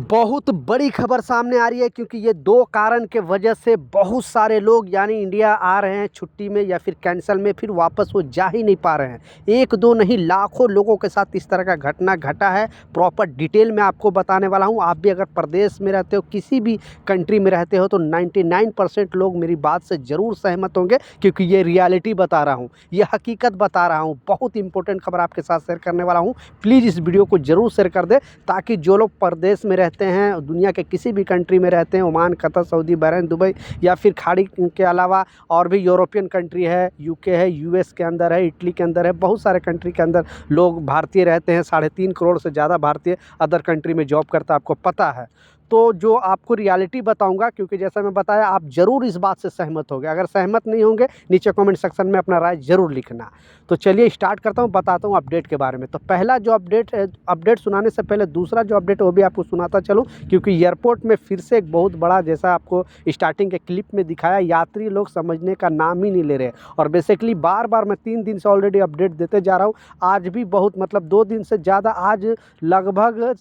बहुत बड़ी खबर सामने आ रही है क्योंकि ये दो कारण के वजह से बहुत सारे लोग यानी इंडिया आ रहे हैं छुट्टी में या फिर कैंसल में, फिर वापस वो जा ही नहीं पा रहे हैं। एक दो नहीं, लाखों लोगों के साथ इस तरह का घटना घटा है। प्रॉपर डिटेल में आपको बताने वाला हूँ। आप भी अगर प्रदेश में रहते हो, किसी भी कंट्री में रहते हो, तो 99% लोग मेरी बात से ज़रूर सहमत होंगे क्योंकि ये रियलिटी बता रहा हूँ, ये हकीकत बता रहा हूँ। बहुत इंपॉर्टेंट खबर आपके साथ शेयर करने वाला हूँ। प्लीज़ इस वीडियो को ज़रूर शेयर कर दें ताकि जो लोग प्रदेश में रहते हैं, दुनिया के किसी भी कंट्री में रहते हैं, Oman, Qatar, Saudi, Bahrain, Dubai या फिर खाड़ी के अलावा और भी यूरोपियन कंट्री है, यूके है, यूएस के अंदर है, इटली के अंदर है, बहुत सारे कंट्री के अंदर लोग भारतीय रहते हैं। 3.5 करोड़ से ज़्यादा भारतीय अदर कंट्री में जॉब करता है, आपको पता है। तो जो आपको रियलिटी बताऊंगा, क्योंकि जैसा मैं बताया, आप ज़रूर इस बात से सहमत होंगे। अगर सहमत नहीं होंगे, नीचे कमेंट सेक्शन में अपना राय ज़रूर लिखना। तो चलिए स्टार्ट करता हूँ, बताता हूँ अपडेट के बारे में। तो पहला जो अपडेट है, अपडेट सुनाने से पहले दूसरा जो अपडेट है वो भी आपको सुनाता चलूँ, क्योंकि एयरपोर्ट में फिर से एक बहुत बड़ा, जैसा आपको स्टार्टिंग के क्लिप में दिखाया, यात्री लोग समझने का नाम ही नहीं ले रहे। और बेसिकली बार बार मैं 3 दिन से ऑलरेडी अपडेट देते जा रहा हूँ। आज भी बहुत, मतलब 2 दिन से ज़्यादा, आज लगभग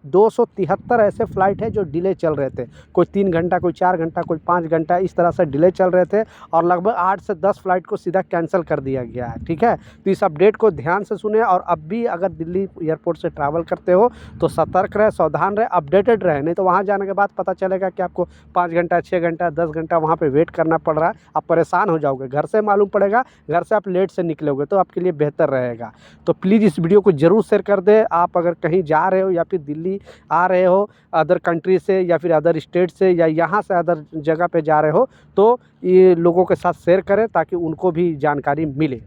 273 ऐसे फ्लाइट है जो डिले चल रहे थे। कोई 3 घंटा, कोई 4 घंटा, कोई 5 घंटा, इस तरह से डिले चल रहे थे। और लगभग 8 से 10 फ्लाइट को सीधा कैंसिल कर दिया गया है। ठीक है, तो इस अपडेट को ध्यान से सुने। और अब भी अगर दिल्ली एयरपोर्ट से ट्रैवल करते हो तो सतर्क रहे, सावधान रहे, अपडेटेड रहे। नहीं तो वहाँ जाने के बाद पता चलेगा कि आपको 5 घंटा, 6 घंटा, 10 घंटा वहाँ पे वेट करना पड़ रहा है। आप परेशान हो जाओगे। घर से मालूम पड़ेगा, घर से आप लेट से निकलोगे तो आपके लिए बेहतर रहेगा। तो प्लीज़ इस वीडियो को ज़रूर शेयर कर दें। आप अगर कहीं जा रहे हो या फिर दिल्ली आ रहे हो अदर कंट्री से या फिर अदर स्टेट से, या यहाँ से अदर जगह पे जा रहे हो, तो ये लोगों के साथ शेयर करें ताकि उनको भी जानकारी मिले।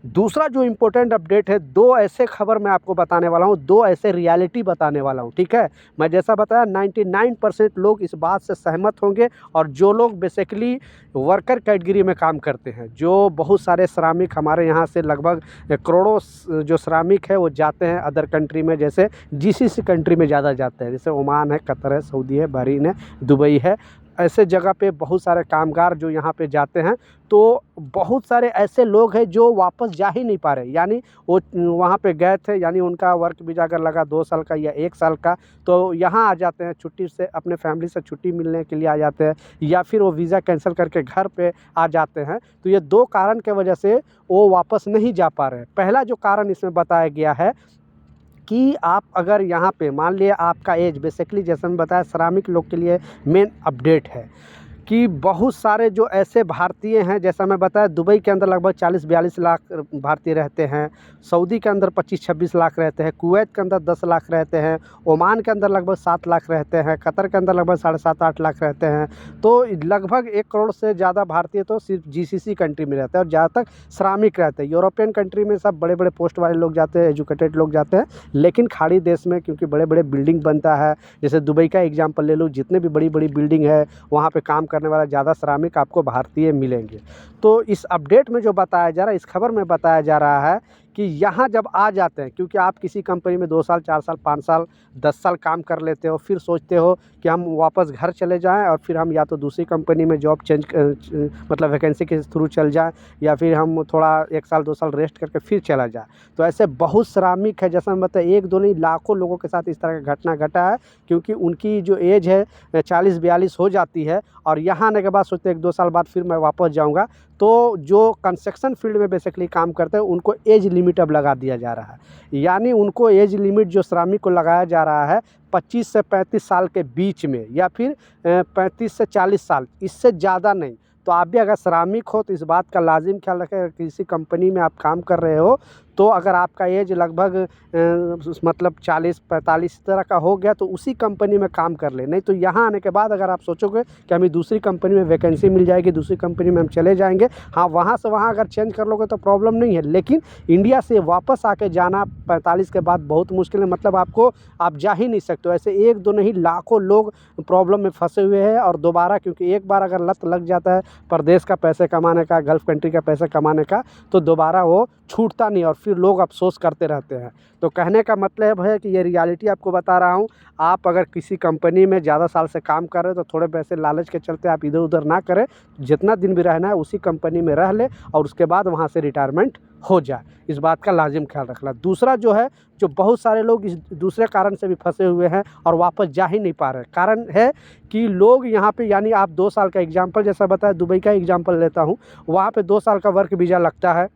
दूसरा जो इम्पोर्टेंट अपडेट है, 2 ऐसे खबर मैं आपको बताने वाला हूँ, 2 ऐसे रियलिटी बताने वाला हूँ। ठीक है, मैं जैसा बताया 99% लोग इस बात से सहमत होंगे। और जो लोग बेसिकली वर्कर कैटेगरी में काम करते हैं, जो बहुत सारे श्रमिक हमारे यहाँ से लगभग करोड़ों जो श्रमिक है वो जाते हैं अदर कंट्री में, जैसे जीसीसी कंट्री में ज़्यादा जाते हैं, जैसे ओमान है, कतर है, सऊदी है, बहरीन है, दुबई है। ऐसे जगह पे बहुत सारे कामगार जो यहाँ पे जाते हैं, तो बहुत सारे ऐसे लोग हैं जो वापस जा ही नहीं पा रहे। यानी वो वहाँ पे गए थे, यानी उनका वर्क वीज़ा अगर लगा 2 साल का या 1 साल का, तो यहाँ आ जाते हैं छुट्टी से, अपने फैमिली से छुट्टी मिलने के लिए आ जाते हैं, या फिर वो वीज़ा कैंसिल करके घर पे आ जाते हैं। तो ये 2 कारण के वजह से वो वापस नहीं जा पा रहे हैं। पहला जो कारण इसमें बताया गया है कि आप अगर यहाँ पे मान लिया आपका एज, बेसिकली जैसे मैं बताया, श्रमिक लोग के लिए मेन अपडेट है कि बहुत सारे जो ऐसे भारतीय हैं, जैसा मैं बताया, दुबई के अंदर लगभग 40-42 लाख भारतीय रहते हैं, सऊदी के अंदर 25-26 लाख रहते हैं, कुवैत के अंदर 10 लाख रहते हैं, ओमान के अंदर लगभग 7 लाख रहते हैं, कतर के अंदर लगभग 7.5-8 लाख रहते हैं। तो लगभग 1 करोड़ से ज़्यादा भारतीय तो सिर्फ जीसीसी कंट्री में रहते हैं और ज़्यादातर श्रमिक रहते हैं। यूरोपियन कंट्री में सब बड़े बड़े पोस्ट वाले लोग जाते हैं, एजुकेटेड लोग जाते हैं, लेकिन खाड़ी देश में क्योंकि बड़े बड़े बिल्डिंग बनता है, जैसे दुबई का एग्जाम्पल ले लो, जितने भी बड़ी बड़ी बिल्डिंग है वहाँ पे काम करने वाला ज़्यादा श्रमिक आपको भारतीय मिलेंगे। तो इस अपडेट में जो बताया जा रहा है, इस खबर में बताया जा रहा है कि यहाँ जब आ जाते हैं, क्योंकि आप किसी कंपनी में 2 साल, 4 साल, 5 साल, 10 साल काम कर लेते हो, फिर सोचते हो कि हम वापस घर चले जाएं और फिर हम या तो दूसरी कंपनी में जॉब चेंज मतलब वैकेंसी के थ्रू चल जाएं, या फिर हम थोड़ा 1 साल 2 साल रेस्ट करके फिर चला जाए। तो ऐसे बहुत श्रमिक है, जैसा मैं बताया, 1 2 नहीं, लाखों लोगों के साथ इस तरह का घटना घटा है, क्योंकि उनकी जो एज है 40-42 हो जाती है और यहाँ आने के बाद सोचते हैं 1 2 साल बाद फिर मैं वापस जाऊँगा। तो जो कंस्ट्रक्शन फील्ड में बेसिकली काम करते हैं उनको एज लिमिट अब लगा दिया जा रहा है। यानी उनको एज लिमिट जो श्रमिक को लगाया जा रहा है 25 से 35 साल के बीच में, या फिर 35 से 40 साल, इससे ज़्यादा नहीं। तो आप भी अगर श्रमिक हो तो इस बात का लाजिम ख्याल रखें, अगर किसी कंपनी में आप काम कर रहे हो तो अगर आपका एज लगभग मतलब 40-45 तरह का हो गया तो उसी कंपनी में काम कर ले। नहीं तो यहाँ आने के बाद अगर आप सोचोगे कि हमें दूसरी कंपनी में वैकेंसी मिल जाएगी, दूसरी कंपनी में हम चले जाएंगे, हाँ, वहाँ से वहाँ अगर चेंज कर लोगे तो प्रॉब्लम नहीं है, लेकिन इंडिया से वापस आके जाना 45 के बाद बहुत मुश्किल है। मतलब आप जा ही नहीं सकते हो। ऐसे 1 2 नहीं, लाखों लोग प्रॉब्लम में फंसे हुए हैं। और दोबारा, क्योंकि एक बार अगर लत लग जाता है प्रदेश का पैसे कमाने का, गल्फ़ कंट्री का पैसे कमाने का, तो दोबारा वो छूटता नहीं और फिर लोग अफ़सोस करते रहते हैं। तो कहने का मतलब है कि ये रियलिटी आपको बता रहा हूँ। आप अगर किसी कंपनी में ज़्यादा साल से काम कर रहे हो तो थोड़े पैसे लालच के चलते आप इधर-उधर ना करें। जितना दिन भी रहना है उसी कंपनी में रह लें और उसके बाद वहाँ से रिटायरमेंट हो जाए। इस बात का लाज़िम ख़्याल रखना। दूसरा जो है, जो बहुत सारे लोग इस दूसरे कारण से भी फँसे हुए हैं और वापस जा ही नहीं पा रहे हैं। कारण है कि लोग यहाँ पे, यानी आप 2 साल का एग्ज़ाम्पल जैसा बताया, दुबई का एग्ज़ाम्पल लेता हूँ। वहाँ पे 2 साल का वर्क वीज़ा लगता है।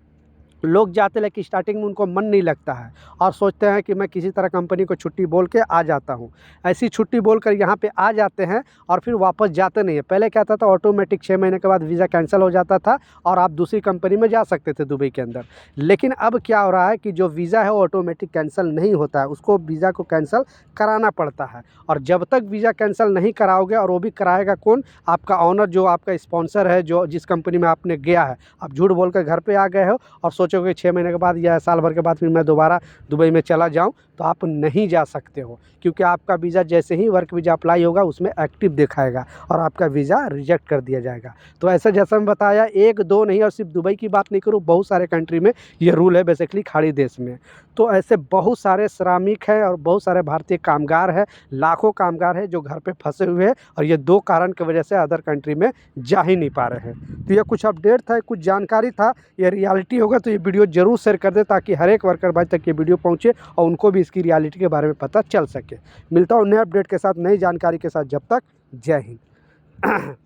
लोग जाते हैं लेकिन स्टार्टिंग में उनको मन नहीं लगता है और सोचते हैं कि मैं किसी तरह कंपनी को छुट्टी बोल के आ जाता हूँ। ऐसी छुट्टी बोलकर यहाँ पे आ जाते हैं और फिर वापस जाते नहीं हैं। पहले क्या था, ऑटोमेटिक 6 महीने के बाद वीज़ा कैंसिल हो जाता था और आप दूसरी कंपनी में जा सकते थे दुबई के अंदर। लेकिन अब क्या हो रहा है कि जो वीज़ा है वो ऑटोमेटिक कैंसिल नहीं होता है, उसको वीज़ा को कैंसिल कराना पड़ता है। और जब तक वीज़ा कैंसिल नहीं कराओगे, और वो भी कराएगा कौन, आपका ओनर, जो आपका स्पॉन्सर है, जो जिस कंपनी में आपने गया है। आप झूठ बोल कर घर पे आ गए हो और सोचोगे 6 महीने के बाद या साल भर के बाद फिर मैं दोबारा दुबई में चला जाऊं, तो आप नहीं जा सकते हो, क्योंकि आपका वीज़ा जैसे ही वर्क वीज़ा अप्लाई होगा उसमें एक्टिव दिखाएगा और आपका वीज़ा रिजेक्ट कर दिया जाएगा। तो ऐसे जैसा मैं बताया, 1-2 नहीं, और सिर्फ दुबई की बात नहीं करूँ, बहुत सारे कंट्री में ये रूल है, बेसिकली खाड़ी देश में। तो ऐसे बहुत सारे श्रमिक हैं और बहुत सारे भारतीय कामगार हैं, लाखों कामगार हैं जो घर पे फंसे हुए हैं और ये 2 कारण की वजह से अदर कंट्री में जा ही नहीं पा रहे हैं। तो ये कुछ अपडेट था, कुछ जानकारी था। ये रियलिटी होगा तो ये वीडियो ज़रूर शेयर कर दें ताकि हर एक वर्कर भाई तक ये वीडियो पहुँचे और उनको भी इसकी रियलिटी के बारे में पता चल सके। मिलता हूँ नए अपडेट के साथ, नई जानकारी के साथ। जब तक, जय हिंद।